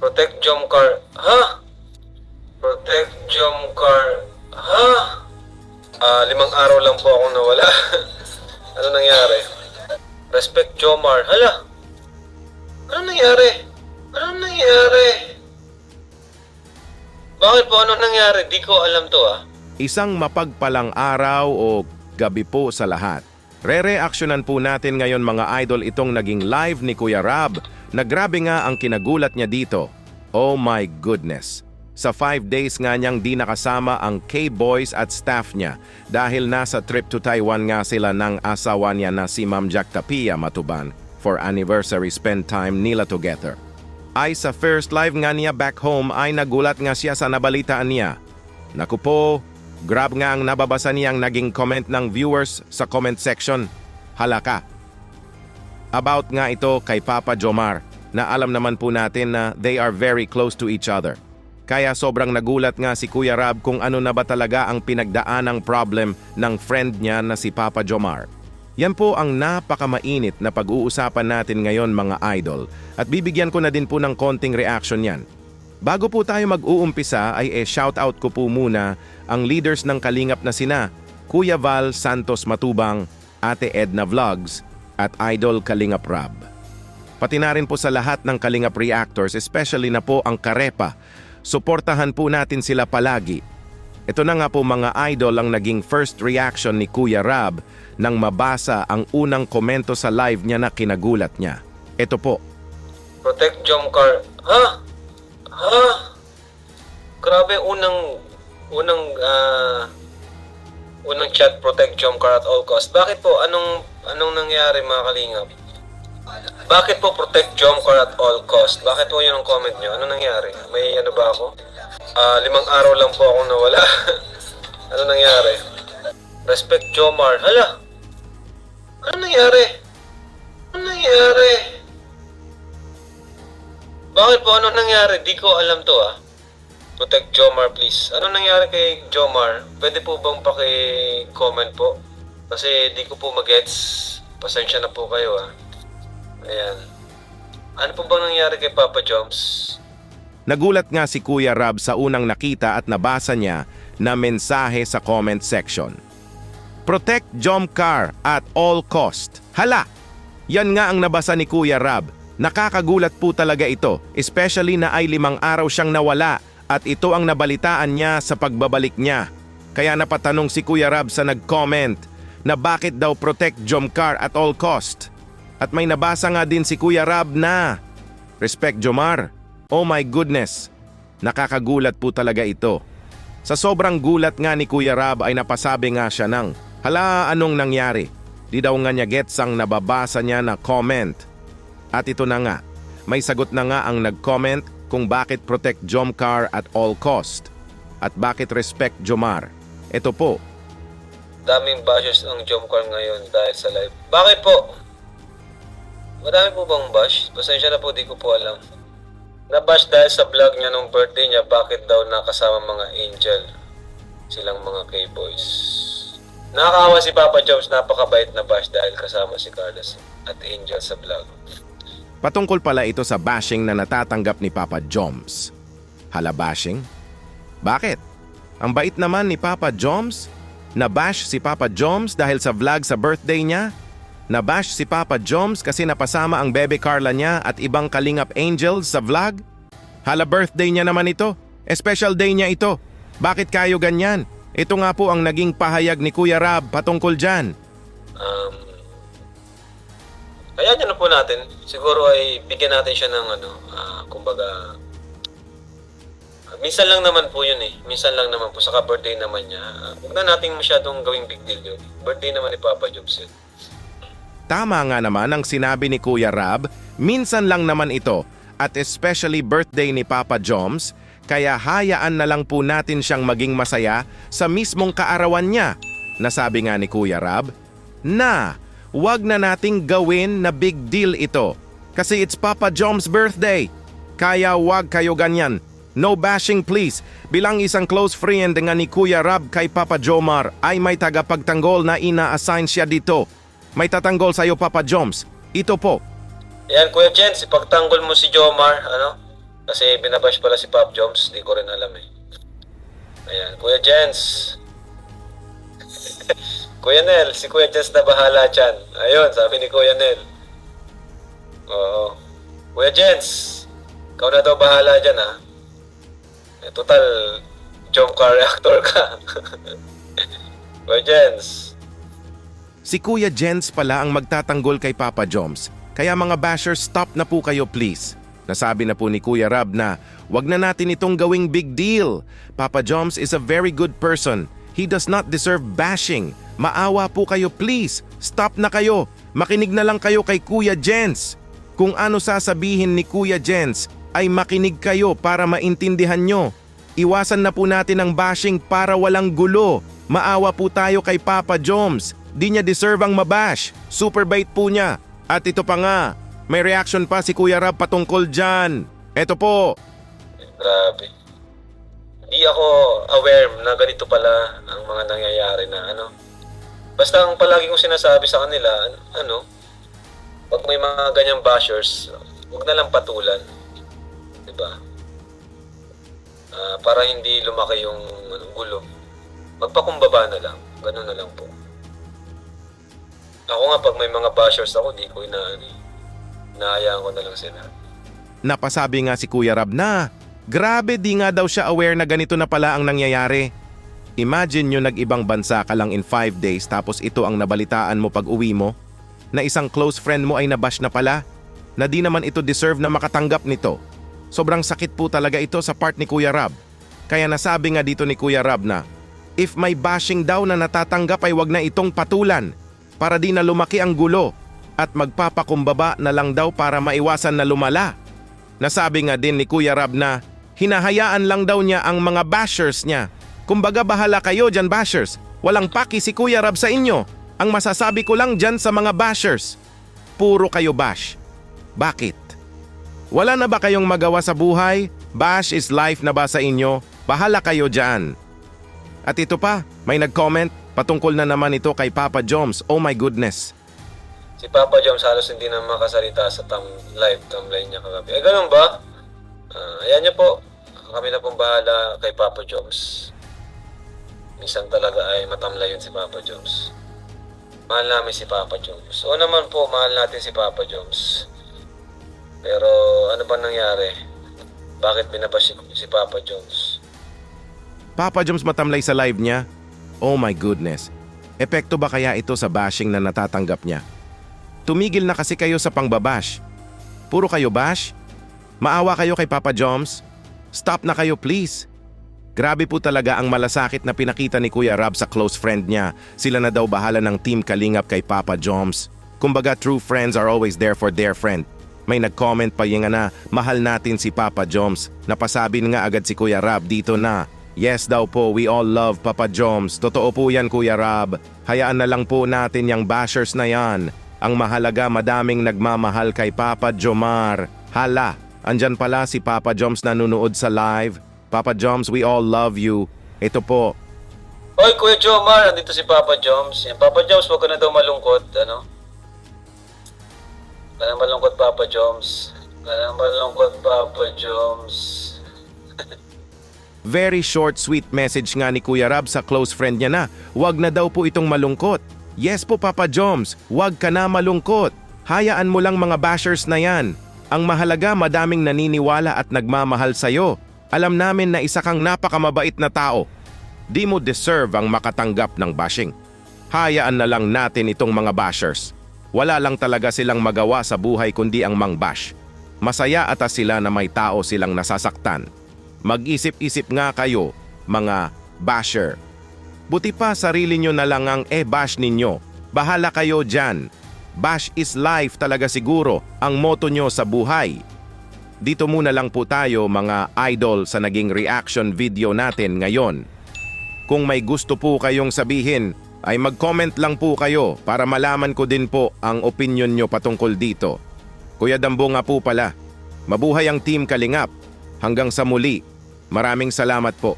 Protect Jomcar. Ha? Protect Jomcar. Ha? 5 araw lang po akong nawala. Ano nangyari? Respect Jomar. Hala! Ano nangyari? Ano nangyari? Bakit po? Ano nangyari? Di ko alam to Isang mapagpalang araw o gabi po sa lahat. Re-reaksyonan po natin ngayon mga idol itong naging live ni Kuya Rab na grabe nga ang kinagulat niya dito. Oh my goodness! Sa 5 days nga niyang di nakasama ang K-Boys at staff niya dahil nasa trip to Taiwan nga sila ng asawa niya na si Ma'am Jack Tapia Matuban for anniversary spend time nila together. Ay sa first live nga niya back home ay nagulat nga siya sa nabalitaan niya. Naku po, grab nga ang nababasa niyang naging comment ng viewers sa comment section. Halaka. About nga ito kay Papa Jomar na alam naman po natin na they are very close to each other. Kaya sobrang nagulat nga si Kuya Rab kung ano na ba talaga ang pinagdaanang problem ng friend niya na si Papa Jomar. Yan po ang napakamainit na pag-uusapan natin ngayon mga idol at bibigyan ko na din po ng konting reaction yan. Bago po tayo mag-uumpisa ay shoutout ko po muna ang leaders ng Kalingap na sina Kuya Val Santos Matubang, Ate Edna Vlogs at Idol Kalingap Rab. Pati na rin po sa lahat ng Kalingap Reactors, especially na po ang Karepa. Suportahan po natin sila palagi. Ito na nga po mga idol ang naging first reaction ni Kuya Rab nang mabasa ang unang komento sa live niya na kinagulat niya. Ito po. Protect Jomcar. Ha? Ha? Grabe unang chat, protect Jomcar at all cost. Bakit po? Anong nangyari mga kalingap? Bakit po protect Jomcar at all cost? Bakit po yun ang comment nyo? Ano nangyari? May ano ba ako? 5 araw lang po akong nawala. Ano nangyari? Respect Jomar. Hala! Ano nangyari? Ano nangyari? Bakit po? Ano nangyari? Di ko alam to Protect Jomar please. Ano nangyari kay Jomar? Pwede po bang paki-comment po? Kasi di ko po magets. Pasensya na po kayo Ayan. Ano po bang nangyari kay Papa Joms? Nagulat nga si Kuya Rab sa unang nakita at nabasa niya na mensahe sa comment section. Protect Jomcar at all cost. Hala! Yan nga ang nabasa ni Kuya Rab. Nakakagulat po talaga ito, especially na ay 5 araw siyang nawala at ito ang nabalitaan niya sa pagbabalik niya. Kaya napatanong si Kuya Rab sa nag-comment na bakit daw protect Jomcar at all cost. At may nabasa nga din si Kuya Rab na respect Jomar. Oh my goodness, nakakagulat po talaga ito. Sa sobrang gulat nga ni Kuya Rab ay napasabi nga siya ng, hala anong nangyari? Di daw nga niya gets ang nababasa niya na comment. At ito na nga, may sagot na nga ang nag-comment kung bakit protect Jomcar at all cost. At bakit respect Jomar. Ito po. Daming bashes ang Jomcar ngayon dahil sa live. Bakit po? Madami po bang bash? Pasensya na po, di ko po alam. Nabash dahil sa vlog niya nung birthday niya, bakit daw nakasama mga angel silang mga K-boys. Nakakawa si Papa Joms, napakabait na bash dahil kasama si Carlos at Angel sa vlog. Patungkol pala ito sa bashing na natatanggap ni Papa Joms. Hala bashing? Bakit? Ang bait naman ni Papa Joms? Nabash si Papa Joms dahil sa vlog sa birthday niya? Nabash si Papa Joms kasi napasama ang bebe Carla niya at ibang Kalingap Angels sa vlog? Hala birthday niya naman ito. Special day niya ito. Bakit kayo ganyan? Ito nga po ang naging pahayag ni Kuya Rab patungkol dyan. Kaya na po natin. Siguro ay bigyan natin siya ng kumbaga, minsan lang naman po yun Minsan lang naman po. Saka birthday naman niya. Huwag na natin masyadong gawing big deal yun. Birthday naman ni Papa Joms yun. Tama nga naman ang sinabi ni Kuya Rab, minsan lang naman ito at especially birthday ni Papa Joms, kaya hayaan na lang po natin siyang maging masaya sa mismong kaarawan niya. Nasabi nga ni Kuya Rab, na wag na nating gawin na big deal ito kasi it's Papa Joms' birthday. Kaya wag kayo ganyan. No bashing please. Bilang isang close friend nga ni Kuya Rab kay Papa Jomar ay may tagapagtanggol na ina-assign siya dito. May tatanggol sa'yo, Papa Joms. Ito po. Yan, Kuya Jens, ipagtanggol mo si Jomar, Kasi binabash pala si Pop Joms, di ko rin alam eh. Ayan, Kuya Jens. Kuya Nel, si Kuya Jens na bahala dyan. Ayun, sabi ni Kuya Nel. Oo. Kuya Jens, ikaw na daw bahala dyan ha. Eh, total, jump car reactor ka. Kuya Jens. Si Kuya Jens pala ang magtatanggol kay Papa Joms. Kaya mga bashers, stop na po kayo please. Nasabi na po ni Kuya Rab na wag na natin itong gawing big deal. Papa Joms is a very good person. He does not deserve bashing. Maawa po kayo please. Stop na kayo. Makinig na lang kayo kay Kuya Jens. Kung ano sasabihin ni Kuya Jens ay makinig kayo para maintindihan nyo. Iwasan na po natin ang bashing para walang gulo. Maawa po tayo kay Papa Joms. Di niya deserve ang mabash. Super bait po niya. At ito pa nga, may reaction pa si Kuya Rab patungkol dyan. Ito po. Grabe. Di ako aware na ganito pala ang mga nangyayari na ano. Basta ang palagi kong sinasabi sa kanila, ano, pag may mga ganyang bashers, huwag na lang patulan. Diba? Para hindi lumaki yung gulo. Magpakumbaba na lang. Ganun na lang po. Ako nga pag may mga bashers ako, di ko hinahayaan ko na lang sila. Napasabi nga si Kuya Rab na, grabe di nga daw siya aware na ganito na pala ang nangyayari. Imagine nyo nag-ibang bansa ka lang in 5 days tapos ito ang nabalitaan mo pag uwi mo, na isang close friend mo ay nabash na pala, na di naman ito deserve na makatanggap nito. Sobrang sakit po talaga ito sa part ni Kuya Rab. Kaya nasabi nga dito ni Kuya Rab na, if may bashing daw na natatanggap ay wag na itong patulan, para di na lumaki ang gulo at magpapakumbaba na lang daw para maiwasan na lumala. Nasabi nga din ni Kuya Rab na hinahayaan lang daw niya ang mga bashers niya. Kumbaga bahala kayo dyan bashers. Walang paki si Kuya Rab sa inyo. Ang masasabi ko lang dyan sa mga bashers, puro kayo bash. Bakit? Wala na ba kayong magawa sa buhay? Bash is life na ba sa inyo? Bahala kayo dyan. At ito pa, may nag-comment. Patungkol na naman ito kay Papa Joms. Oh my goodness. Si Papa Joms halos hindi na makasalita sa live timeline niya kagabi. Eh, ganun ba? Ayan niyo po. Kami na pong bahala kay Papa Joms. Minsan talaga ay matamlay yun si Papa Joms. Mahal namin si Papa Joms. O naman po, mahal natin si Papa Joms. Pero ano ba nangyari? Bakit binabash si Papa Joms? Papa Joms matamlay sa live niya? Oh my goodness. Epekto ba kaya ito sa bashing na natatanggap niya? Tumigil na kasi kayo sa pangbabash. Puro kayo bash? Maawa kayo kay Papa Joms? Stop na kayo please. Grabe po talaga ang malasakit na pinakita ni Kuya Rab sa close friend niya. Sila na daw bahala ng Team Kalingap kay Papa Joms. Kumbaga true friends are always there for their friend. May nag-comment pa yung na mahal natin si Papa Joms. Napasabi nga agad si Kuya Rab dito na, yes daw po, we all love Papa Joms. Totoo po yan Kuya Rab. Hayaan na lang po natin yung bashers na yan. Ang mahalaga madaming nagmamahal kay Papa Jomar. Hala, andyan pala si Papa Joms na nunood sa live. Papa Joms, we all love you. Ito po. Hoy Kuya Jomar, andito si Papa Joms. Yan, Papa Joms, huwag ka na daw malungkot. Ano? Huwag ka na malungkot Papa Joms. Huwag ka na malungkot Papa Joms. Very short sweet message nga ni Kuya Rab sa close friend niya na wag na daw po itong malungkot. Yes po Papa Joms, wag ka na malungkot. Hayaan mo lang mga bashers na yan. Ang mahalaga madaming naniniwala at nagmamahal sa'yo. Alam namin na isa kang napakamabait na tao. Di mo deserve ang makatanggap ng bashing. Hayaan na lang natin itong mga bashers. Wala lang talaga silang magawa sa buhay kundi ang mang-bash. Masaya atas sila na may tao silang nasasaktan. Mag-isip-isip nga kayo, mga basher. Buti pa sarili nyo na lang ang bash ninyo. Bahala kayo dyan. Bash is life talaga siguro ang motto nyo sa buhay. Dito muna lang po tayo mga idol sa naging reaction video natin ngayon. Kung may gusto po kayong sabihin, ay mag-comment lang po kayo para malaman ko din po ang opinion nyo patungkol dito. Kuya Dambo nga po pala. Mabuhay ang Team Kalingap. Hanggang sa muli. Maraming salamat po.